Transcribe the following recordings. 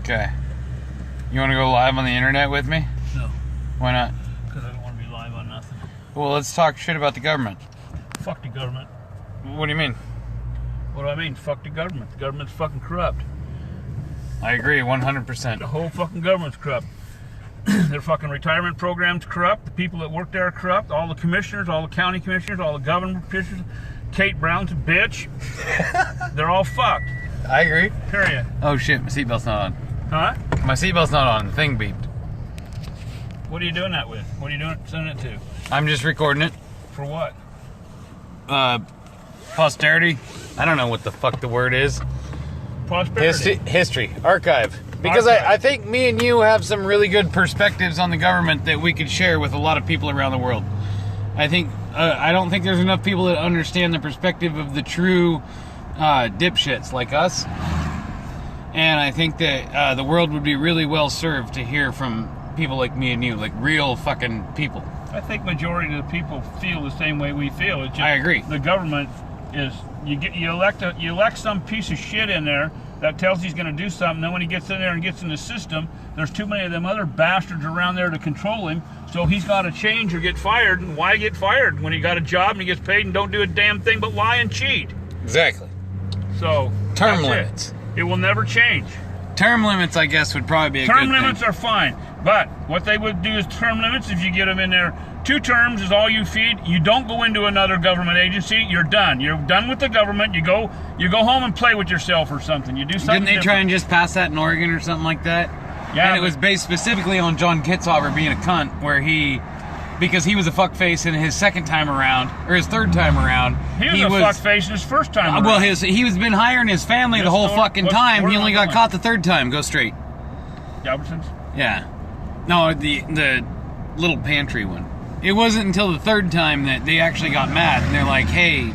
Okay. You want to go live on the internet with me? No. Why not? Because I don't want to be live on nothing. Well, let's talk shit about the government. Fuck the government. What do you mean? What do I mean? Fuck the government. The government's fucking corrupt. I agree, 100%. The whole fucking government's corrupt. Their fucking retirement program's corrupt. The people that work there are corrupt. All the commissioners, all the county commissioners, all the government commissioners. Kate Brown's a bitch. They're all fucked. I agree. Period. Oh shit, my seatbelt's not on. Huh? My seatbelt's not on. The thing beeped. What are you doing that with? What are you doing? Sending it to? I'm just recording it. For what? Posterity. I don't know what the fuck the word is. Prosperity. History. Archive. Because I think me and you have some really good perspectives on the government that we could share with a lot of people around the world. I don't think there's enough people that understand the perspective of the true dipshits like us. And I think that the world would be really well served to hear from people like me and you, like real fucking people. I think majority of the people feel the same way we feel. It's just I agree. The government is you elect some piece of shit in there that tells he's going to do something. Then when he gets in there and gets in the system, there's too many of them other bastards around there to control him. So he's got to change or get fired. And why get fired when he got a job and he gets paid and don't do a damn thing but lie and cheat? Exactly. So term limits. It will never change. Term limits, I guess, would probably be a good thing. Term limits are fine, but what they would do is term limits, if you get them in there, 2 terms is all you feed. You don't go into another government agency. You're done. You're done with the government. You go home and play with yourself or something. You do something Didn't they try and just pass that in Oregon or something like that? Yeah. And it was based specifically on John Kitzhaber being a cunt, because he was a fuckface in his second time around, or his third time around. He was a fuckface in his first time around. Well, he was been hiring his family the whole fucking time. He only got caught the third time. Go straight. Albertsons? Yeah. No, the little pantry one. It wasn't until the third time that they actually got mad, and they're like, hey,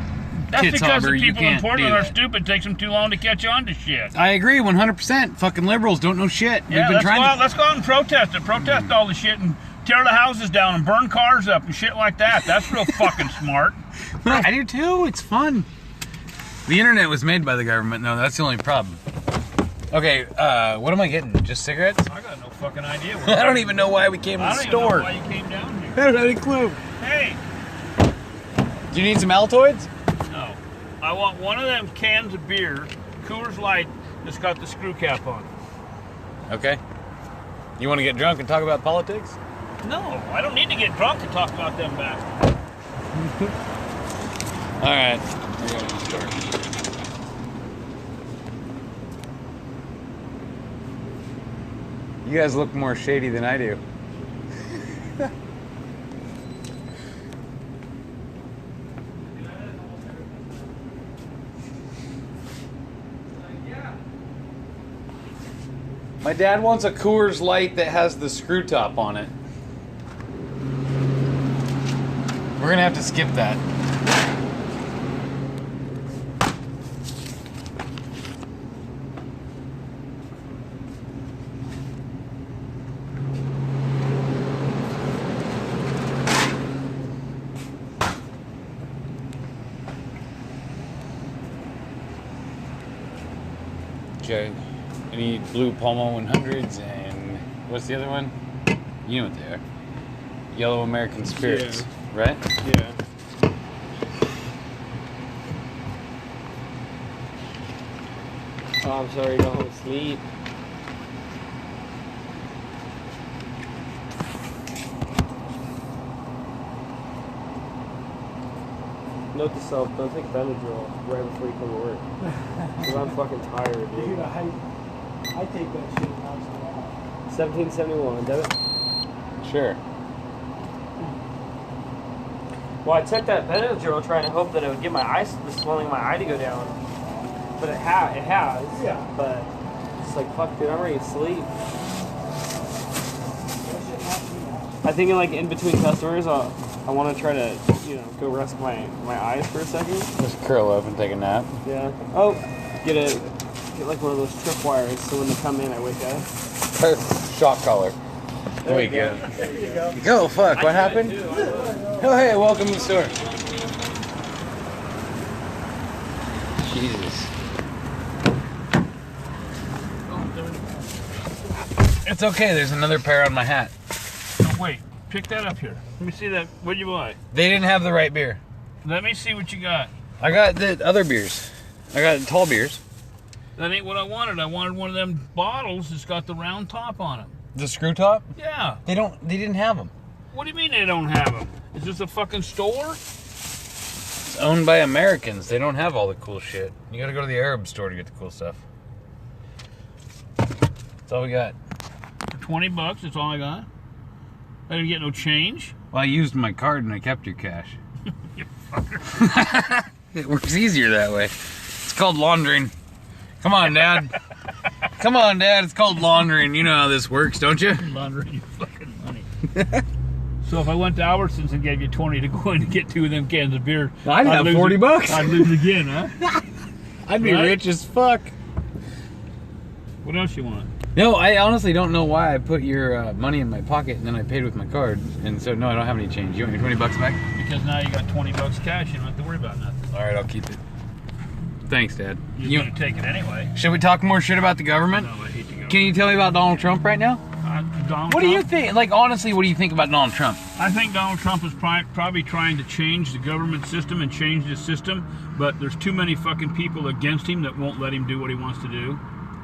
that's because the Kitzhaber, you people in can't Portland do are that. stupid. It takes them too long to catch on to shit. I agree, 100%. Fucking liberals don't know shit. Yeah, We've been let's go out and protest it. Protest all the shit and tear the houses down and burn cars up and shit like that. That's real fucking smart. I do too. It's fun. The internet was made by the government. No, that's the only problem. Okay, what am I getting? Just cigarettes? I got no fucking idea. I don't even know why we came to the store. I don't even know why you came down here. I don't have any clue. Hey. Do you need some Altoids? No. I want one of them cans of beer, Coors Light, that's got the screw cap on. Okay. You want to get drunk and talk about politics? No, I don't need to get drunk to talk about them bastards. All right. We're going to the store. You guys look more shady than I do. My dad wants a Coors Light that has the screw top on it. We're gonna have to skip that. Okay. I need blue Palmo 100s and what's the other one? You know what they are. Yellow American Spirits, right? Yeah. Oh, I'm sorry, go home and sleep. Note to self, don't take Benadryl right before you come to work. Because I'm fucking tired, dude. Dude, I take that shit when I was around. 1771, debit? Sure. Well, I took that Benadryl trying to hope that it would get the swelling of my eye to go down. But it has. Yeah. But it's like, fuck, dude, I'm ready to sleep. I think in between customers, I want to try to, go rest my eyes for a second. Just curl up and take a nap. Yeah. Oh, get like one of those tripwires so when they come in, I wake up. Perfect. Shock collar. There you go. There you go. Go, fuck. What happened? Oh, hey, welcome to the store. Jesus. It's okay. There's another pair on my hat. Oh, wait. Pick that up here. Let me see that. What'd you buy? They didn't have the right beer. Let me see what you got. I got the other beers. I got tall beers. That ain't what I wanted. I wanted one of them bottles that's got the round top on it. The screw top? Yeah. They didn't have them. What do you mean they don't have them? Is this a fucking store? It's owned by Americans. They don't have all the cool shit. You gotta go to the Arab store to get the cool stuff. That's all we got. For $20, that's all I got. I didn't get no change. Well, I used my card and I kept your cash. You fucker. It works easier that way. It's called laundering. Come on, Dad. Come on, Dad. It's called laundering. You know how this works, don't you? Laundering your fucking money. So if I went to Albertsons and gave you 20 to go in and get 2 of them cans of beer, I'd have lose $40. I'd lose again, huh? I'd be Right? rich as fuck. What else you want? No, I honestly don't know why I put your money in my pocket and then I paid with my card. And so, no, I don't have any change. You want your $20 back? Because now you got $20 cash. You don't have to worry about nothing. All right, I'll keep it. Thanks, Dad. You're going to take it anyway. Should we talk more shit about the government? No, I hate to go. Can you tell me about Donald Trump right now? Donald What do you Trump? think? Like, honestly, what do you think about Donald Trump? I think Donald Trump is probably trying to change the government system and change the system, but there's too many fucking people against him that won't let him do what he wants to do.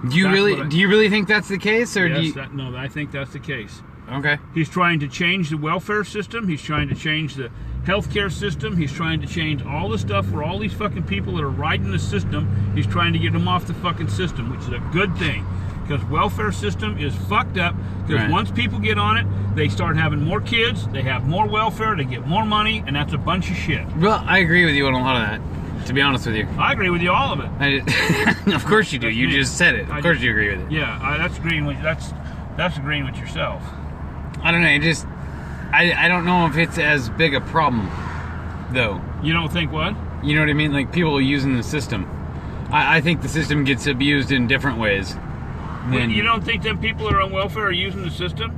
Do you really think that's the case, or Yes, do you? I think that's the case. Okay. He's trying to change the welfare system. He's trying to change the healthcare system. He's trying to change all the stuff for all these fucking people that are riding the system. He's trying to get them off the fucking system, which is a good thing. Because welfare system is fucked up. Because Right. once people get on it, they start having more kids, they have more welfare, they get more money, and that's a bunch of shit. Well, I agree with you on a lot of that, to be honest with you. I agree with you all of it. Of course you do. You me. just said it. Of course you agree with it. Yeah, that's agreeing with that's agreeing with yourself. I don't know. I don't know if it's as big a problem, though. You don't think what? You know what I mean? Like, people using the system. I think the system gets abused in different ways. than- You don't think them people that are on welfare are using the system?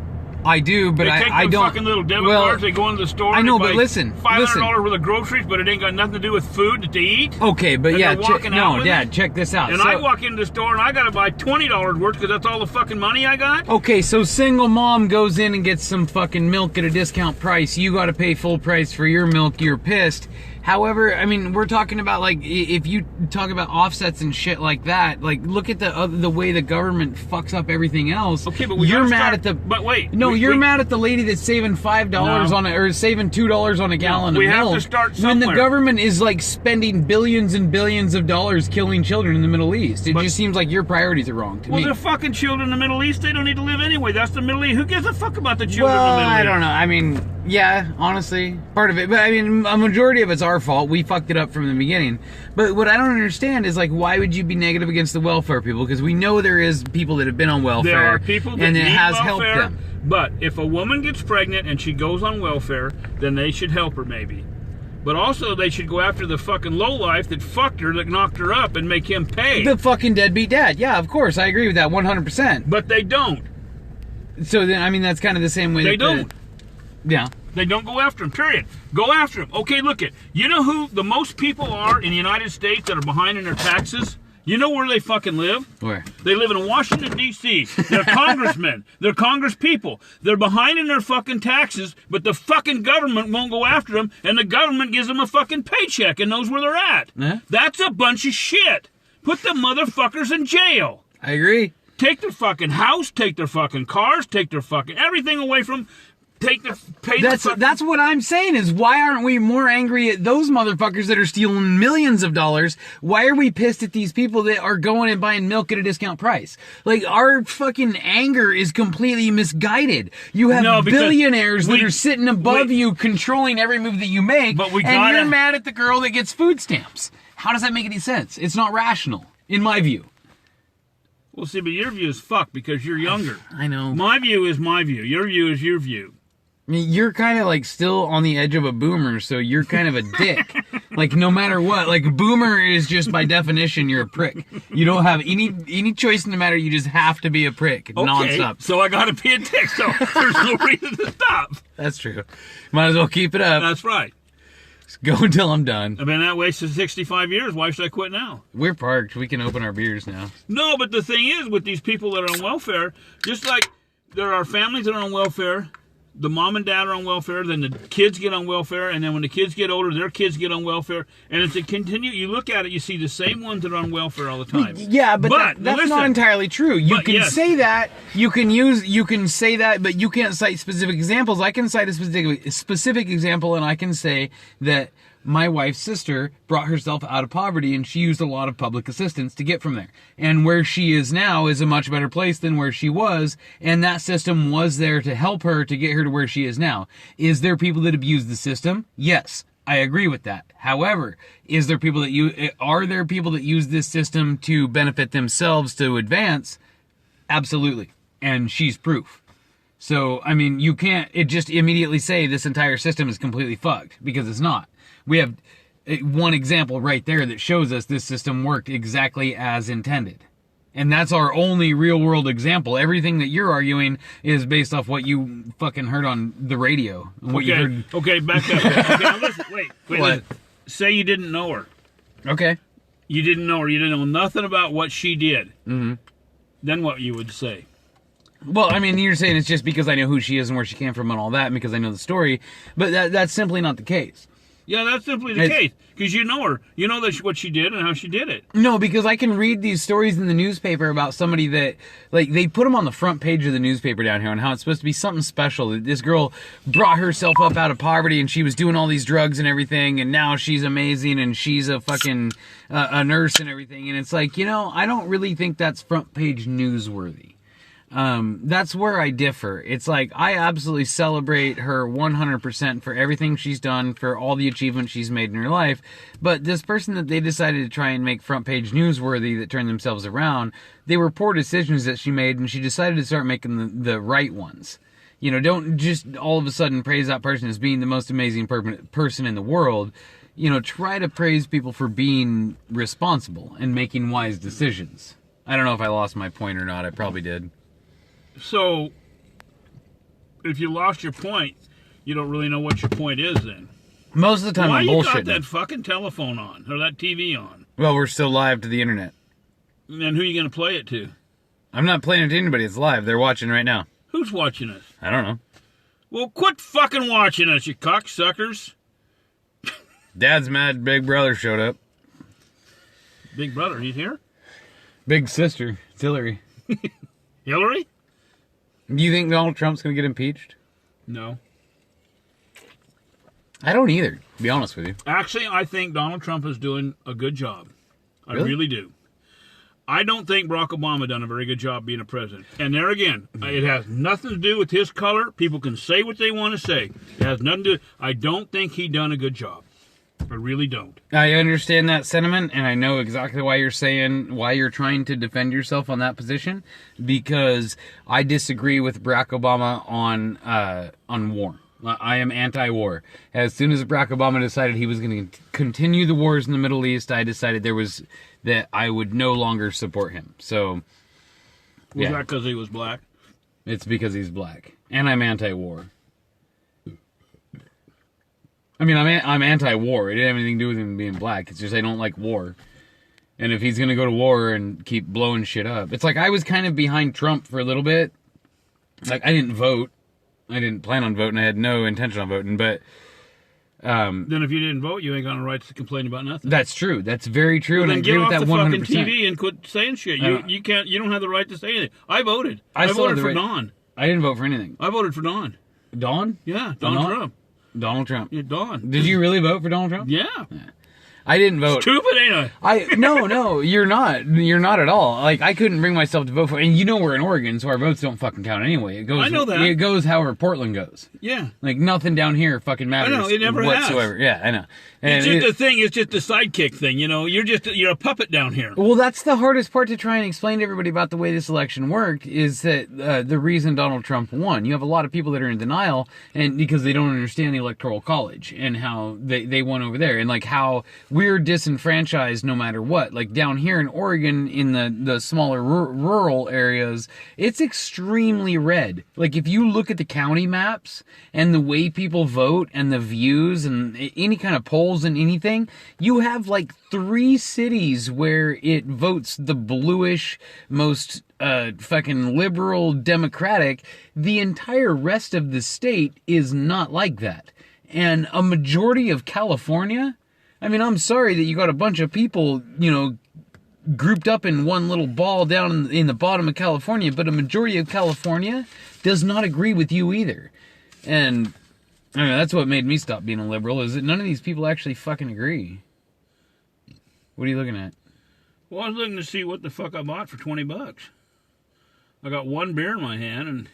I do, but They take I them don't. fucking little debit cards, they go into the store. I and know, they but buy listen, $500 worth of groceries, but it ain't got nothing to do with food that they eat. Okay, but And yeah, they're walking out with it? check this out. And I walk into the store and I gotta buy $20 worth because that's all the fucking money I got. Okay, so single mom goes in and gets some fucking milk at a discount price. You got to pay full price for your milk. You're pissed. However, I mean, we're talking about, like, if you talk about offsets and shit like that, like, look at the way the government fucks up everything else. Okay, but you're gotta mad start- at the. But wait, No, we- you're we- mad at the lady that's saving $5 No. on it, or saving $2 on a gallon we of have milk. to start when the somewhere. government is like spending billions and billions of dollars killing children in the Middle East. It But- just seems like your priorities are wrong to Well, me. the fucking children in the Middle East, they don't need to live anyway. That's the Middle East. Who gives a fuck about the children Well, in the Middle East? I don't know. I mean, yeah, honestly, part of it. But I mean, a majority of it's our fault. We fucked it up from the beginning. But what I don't understand is, like, why would you be negative against the welfare people? Because we know there is people that have been on welfare. There are people that and it need has welfare, helped them. But if a woman gets pregnant and she goes on welfare, then they should help her maybe. But also they should go after the fucking lowlife that fucked her, that knocked her up, and make him pay. The fucking deadbeat dad. Yeah, of course, I agree with that 100%. But they don't. So then, I mean, that's kind of the same way. They that the- don't. Yeah. They don't go after him, period. Go after him. Okay, look it. You know who the most people are in the United States that are behind in their taxes? You know where they fucking live? Where? They live in Washington, D.C. They're congressmen. They're congress people. They're behind in their fucking taxes, but the fucking government won't go after them, and the government gives them a fucking paycheck and knows where they're at. Yeah. That's a bunch of shit. Put the motherfuckers in jail. I agree. Take their fucking house, take their fucking cars, take their fucking everything away from them. That's what I'm saying is, why aren't we more angry at those motherfuckers that are stealing millions of dollars? Why are we pissed at these people that are going and buying milk at a discount price? Like, our fucking anger is completely misguided. You have billionaires that are sitting above you, controlling every move that you make, but and you're mad at the girl that gets food stamps. How does that make any sense? It's not rational, in my view. Well, see, but your view is fucked because you're younger. I know. My view is my view. Your view is your view. I mean, you're kind of like still on the edge of a boomer, so you're kind of a dick. Like, no matter what, like, boomer is just by definition, you're a prick. You don't have any choice in the matter. You just have to be a prick, nonstop. So I gotta be a dick. So there's no reason to stop. That's true. Might as well keep it up. That's right. Just go until I'm done. I've been that way since 65 years. Why should I quit now? We're parked. We can open our beers now. No, but the thing is, with these people that are on welfare, just like there are families that are on welfare. The mom and dad are on welfare. Then the kids get on welfare, and then when the kids get older, their kids get on welfare. And it's a continue. You look at it, you see the same ones that are on welfare all the time. Yeah, but that's listen, not entirely true. You can yes. say that. You can say that, but you can't cite specific examples. I can cite a specific example, and I can say that my wife's sister brought herself out of poverty, and she used a lot of public assistance to get from there. And where she is now is a much better place than where she was, and that system was there to help her to get her to where she is now. Is there people that abuse the system? Yes, I agree with that. However, are there people that use this system to benefit themselves to advance? Absolutely. And she's proof. So, I mean, you can't just immediately say this entire system is completely fucked, because it's not. We have one example right there that shows us this system worked exactly as intended. And that's our only real world example. Everything that you're arguing is based off what you fucking heard on the radio. What you heard. Okay, back up. Okay, now listen, wait. Listen. Say you didn't know her. Okay. You didn't know her. You didn't know nothing about what she did. Mm-hmm. Then what you would say? Well, I mean, you're saying it's just because I know who she is and where she came from and all that, and because I know the story. But that's simply not the case. Yeah, that's simply the case. Because you know her. You know what she did and how she did it. No, because I can read these stories in the newspaper about somebody that, like, they put them on the front page of the newspaper down here on how it's supposed to be something special. That this girl brought herself up out of poverty and she was doing all these drugs and everything, and now she's amazing and she's a fucking a nurse and everything. And it's like, I don't really think that's front page newsworthy. That's where I differ. It's like, I absolutely celebrate her 100% for everything she's done, for all the achievements she's made in her life. But this person that they decided to try and make front page newsworthy that turned themselves around, they were poor decisions that she made, and she decided to start making the right ones. Don't just all of a sudden praise that person as being the most amazing person in the world. Try to praise people for being responsible and making wise decisions. I don't know if I lost my point or not. I probably did. So, if you lost your point, you don't really know what your point is then. Most of the time I'm bullshitting. Why you got that fucking telephone on, or that TV on? Well, we're still live to the internet. And who are you going to play it to? I'm not playing it to anybody. It's live. They're watching right now. Who's watching us? I don't know. Well, quit fucking watching us, you cocksuckers. Dad's mad Big Brother showed up. Big Brother, he's here? Big sister. It's Hillary. Hillary? Do you think Donald Trump's going to get impeached? No. I don't either, to be honest with you. Actually, I think Donald Trump is doing a good job. I Really? really do. I don't think Barack Obama done a very good job being a president. And there again, it has nothing to do with his color. People can say what they want to say. It has nothing to do. I don't think he done a good job. I really don't. I understand that sentiment, and I know exactly why you're trying to defend yourself on that position, because I disagree with Barack Obama on war. I am anti-war. As soon as Barack Obama decided he was going to continue the wars in the Middle East, I decided that I would no longer support him. So, Was that because he was black? It's because he's black, and I'm anti-war. I mean, I'm anti-war. It didn't have anything to do with him being black. It's just I don't like war. And if he's going to go to war and keep blowing shit up. It's like I was kind of behind Trump for a little bit. Like, I didn't vote. I didn't plan on voting. I had no intention on voting. But then if you didn't vote, you ain't got no rights to complain about nothing. That's true. That's very true. Well, and I then agree with that 100%. get off the fucking TV and quit saying shit. You can't. You don't have the right to say anything. I voted. I voted for Don. I didn't vote for anything. I voted for Don. Don? Yeah, Donald Trump. Donald Trump. Yeah, Don. Did you really vote for Donald Trump? Yeah. I didn't vote. Stupid, ain't I? No, you're not. You're not at all. Like, I couldn't bring myself to vote for, and we're in Oregon, so our votes don't fucking count anyway. It goes. I know that. It goes however Portland goes. Yeah. Like, nothing down here fucking matters. I know, it never whatsoever. has. Yeah, I know. And it's just a thing. It's just a sidekick thing. You're a puppet down here. Well, that's the hardest part to try and explain to everybody about the way this election worked, is that the reason Donald Trump won. You have a lot of people that are in denial, and because they don't understand the Electoral College and how they won over there, and like how we're disenfranchised no matter what. Like down here in Oregon, in the smaller rural areas, it's extremely red. Like if you look at the county maps and the way people vote and the views and any kind of polls and anything, you have like 3 cities where it votes the bluish, most fucking liberal Democratic. The entire rest of the state is not like that. And a majority of California, I mean, I'm sorry that you got a bunch of people, you know, grouped up in one little ball down in the bottom of California, but a majority of California does not agree with you either. And I mean, that's what made me stop being a liberal, is that none of these people actually fucking agree. What are you looking at? Well, I was looking to see what the fuck I bought for $20. I got 1 beer in my hand, and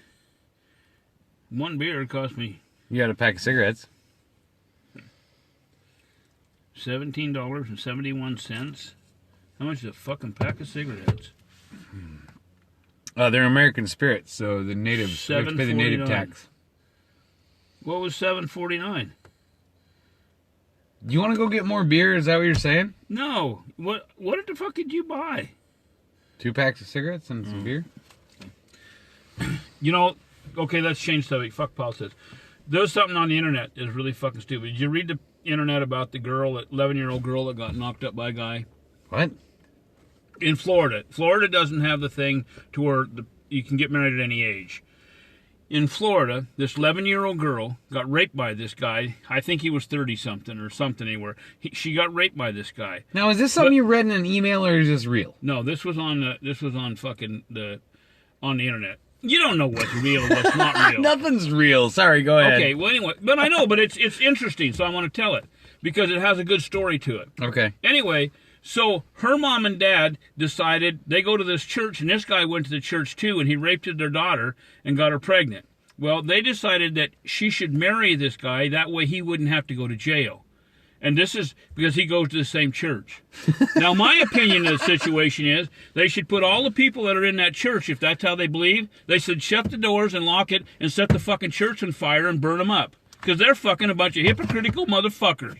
1 beer cost me You got a pack of cigarettes. $17.71. How much is a fucking pack of cigarettes? They're American spirits, so the natives have to pay the native tax. What was $7.49? Do you want to go get more beer? Is that what you're saying? No. What the fuck did you buy? 2 packs of cigarettes and some beer? You know, okay, let's change subject. Fuck politics. There's something on the internet that's really fucking stupid. Did you read the internet about the girl, 11-year-old girl that got knocked up by a guy? What? In Florida. Florida doesn't have the thing to where you can get married at any age. In Florida, this 11-year-old girl got raped by this guy. I think he was 30-something or something anywhere. She got raped by this guy. Now, is this something you read in an email or is this real? No, this was on the internet. You don't know what's real and what's not real. Nothing's real. Sorry, go ahead. Okay, well anyway, but I know, but it's interesting, so I want to tell it because it has a good story to it. Okay. Anyway, so her mom and dad decided they go to this church, and this guy went to the church too, and he raped their daughter and got her pregnant. Well, they decided that she should marry this guy, that way he wouldn't have to go to jail. And this is because he goes to the same church. Now, my opinion of the situation is they should put all the people that are in that church, if that's how they believe, they should shut the doors and lock it and set the fucking church on fire and burn them up. Because they're fucking a bunch of hypocritical motherfuckers.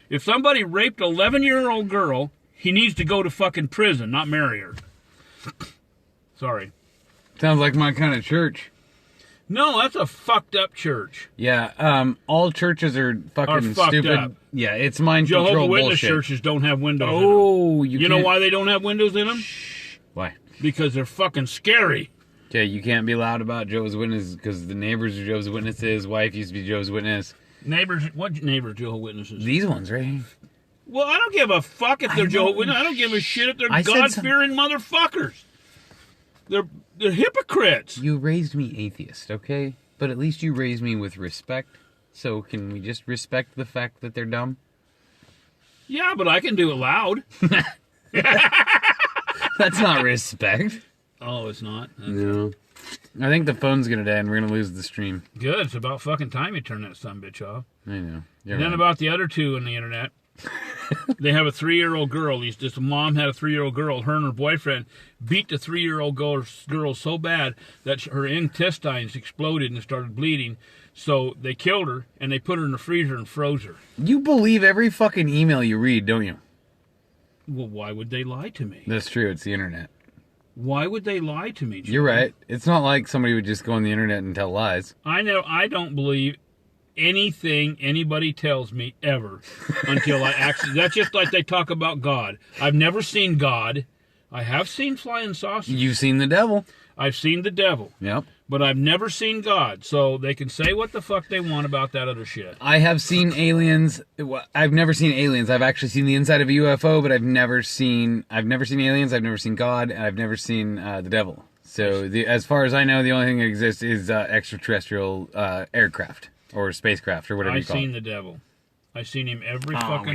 If somebody raped an 11-year-old girl, he needs to go to fucking prison, not marry her. Sorry. Sounds like my kind of church. No, that's a fucked up church. Yeah, all churches are fucking fucked stupid. up. Yeah, it's mind control Jehovah's Witness bullshit. churches don't have windows in them. Oh, You know why they don't have windows in them? Why? Because they're fucking scary. Okay, you can't be loud about Jehovah's Witnesses because the neighbors are Jehovah's Witnesses. Wife used to be Jehovah's Witness. Neighbors, what neighbors Jehovah's Witnesses? These ones, right here. Well, I don't give a fuck if they're Jehovah's Witnesses. I don't give a shit if they're I said God-fearing motherfuckers. They're hypocrites. You raised me atheist, okay? But at least you raised me with respect. So can we just respect the fact that they're dumb? Yeah, but I can do it loud. That's not respect. Oh, it's not? No. I think the phone's gonna die and we're gonna lose the stream. Good. It's about fucking time you turn that sumbitch off. I know. You're And then right. about the other two on the internet. They have a 3-year-old girl. This mom had a 3-year-old girl. Her and her boyfriend beat the 3-year-old girl so bad that her intestines exploded and started bleeding. So they killed her, and they put her in the freezer and froze her. You believe every fucking email you read, don't you? Well, why would they lie to me? That's true. It's the internet. Why would they lie to me, Joe? You're right. It's not like somebody would just go on the internet and tell lies. I don't believe anything anybody tells me ever until I actually... That's just like they talk about God. I've never seen God. I have seen flying saucers. You've seen the devil. I've seen the devil. Yep. But I've never seen God, so they can say what the fuck they want about that other shit. I have seen aliens. I've never seen aliens. I've actually seen the inside of a UFO, but I've never seen aliens. I've never seen God, and I've never seen the devil. So, as far as I know, the only thing that exists is extraterrestrial aircraft or spacecraft or whatever you call it. I've seen the devil. I've seen him every fucking